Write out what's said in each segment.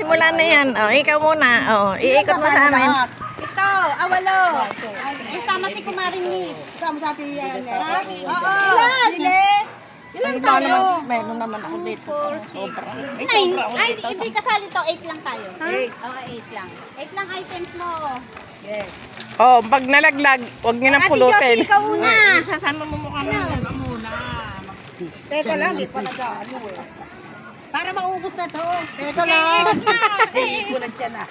simula na yan. Oh, ikaw muna. Oh, iikot mo sa amin. Ito, awalo. Eh, sama si Kumaring Nits. Sama sa atin yan. Oo. Ilan tayo? Meron naman ako dito. 4, 6, 9. Ay, hindi kasali to. 8 lang tayo. 8? Oo, 8 lang. 8 lang items mo. Yes. Oh, pag nalaglag, huwag niyo nang Ate pulutin. Josie, ikaw muna. Sasama mo mukha mo. Teka lang, di pa nag-ano eh. Para maubos na to. Teka lang. Kulag siya na.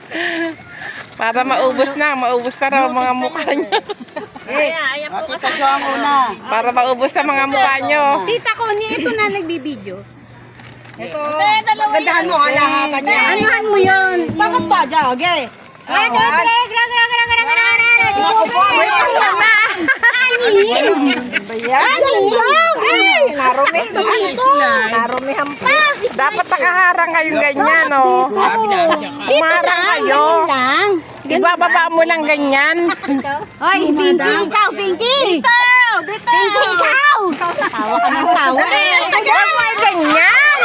Para maubos na raw mga mukha niyo. Ayan po kasi. Muna. Para maubos na mga mukha niyo. Tita ko, ito na nagbibideo. Ito, gandahan mo kalahatan niya. Anuhan mo yun? Bakit ba, Jage? Narumihan pa. Dapat nakaharang kayong ganyan, oh. Umarang kayo. Ibababa mo lang ganyan. Hoy, Pinky, ikaw, Pinky! Dito! Pinky, ikaw! Tawa ka ng tawa eh. Huwag mo ganyan.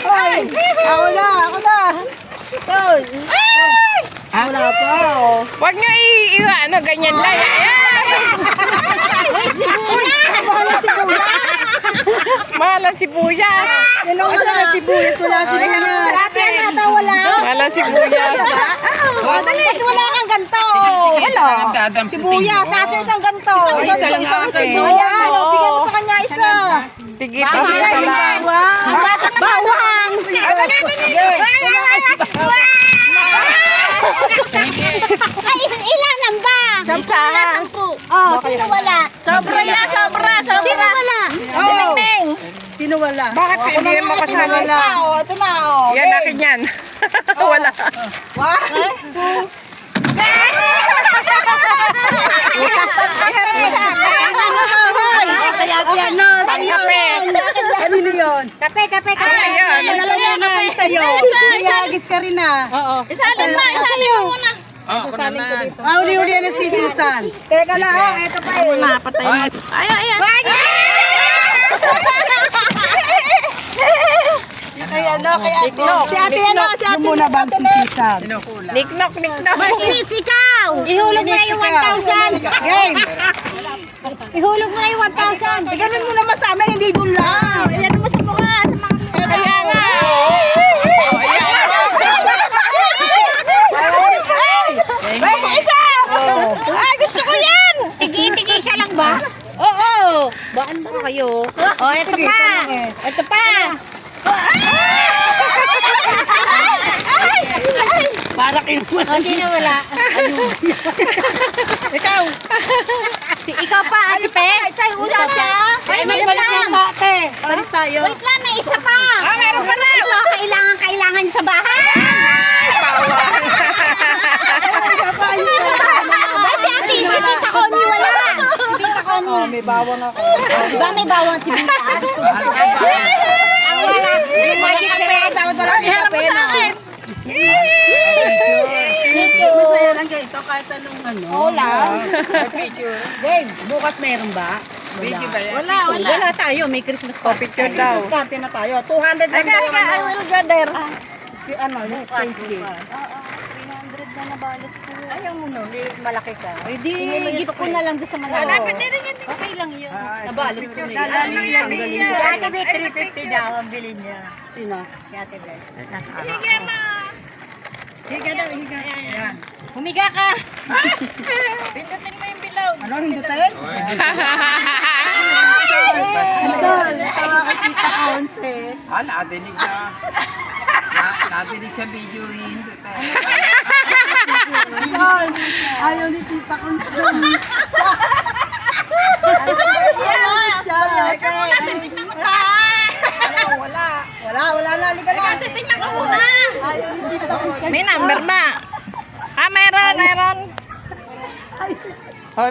Hoy, ako na. Hoy! Wala pa, oh. Huwag nyo ano, ganyan lang. Hoy, sibuyas! Mahal ang sibuyas. Wala sibuyas, wala sibuyas. Ate, nata, wala. Mahal ang sibuyas. Ba't wala kang ganto? Wala. Sibuyas, aso isang ganto. Isang sibuyas. Bigyan mo sa kanya isa. Tigit ang isa lang. Bawang! Ay, ilan ang ba? Isa. Oh, sino wala? Sobra. Sino wala? Si Neng. Sino wala? Bakit hindi mo kasama? Ito na, oh. Yan, akin yan. Wala. Kanino yun? Kape. Ayun. Nalagyan na sa'yo. Iyagis ka rin ah. Oo. Isalin mo muna. Uli-uli yan si Susan. Teka lang, ito pa eh. Patay mo. Ayan. Kaya ate. Si ate muna bang si Susan? Niknok. Needs ikaw! Ihulog mo na yung 1,000. Game! Ihulog mo na yung 1,000. Ganun mo naman sa amin, hindi doon lang. Ayan mo sa mukha. Kaya nga. Isa! Ay, gusto ko yan! Tigi-tigi siya lang ba? Oo! Baan ba kayo? Oh, ito pa! Para kinuha. Sino wala? Ikaw. Ikaw pa, Ate Pe? Isa, una siya. Ay, may balik na ate. Balik tayo. Wait lang, may isa pa. Meron pa na. Ito, kailangan niyo sa bahay. Ay, si ate, si Tita Connie wala. Si Tita Connie. May bawang ako. Diba may bawang si Bitas? Yung magic na pera, dapat wala yung pera. Masaya lang ganito kahit anong ano. Wala. Picture. Dave, bukas meron ba? Video ba yan? Wala tayo. May Christmas party. Picture daw. Christmas party na tayo. 200 lang daw. I will go there. Ano, yung Thanksgiving. 300 na nabalot ko. Ayaw mo no, malaki ka. Ay, di, gift ko na lang doon sa mga. Okay lang yun. Nabalot ko na yun. Dali. Si Ate Beth, 350 daw ang bilhin niya. Sino? Si Ate Beth. Nasa araw. Higa daw, higa. Yan. Humiga ka! Pindutin mo yung bilog. Ano, hindutin? Tawa ka Tita Conce. Nadinig na. Nadinig sa video yung hindi tayo. Ayaw ni Tita Conce. Wala na, liga na. Titignan ko muna. Ayaw ni Tita Conce. May number ba? Meron. Ay,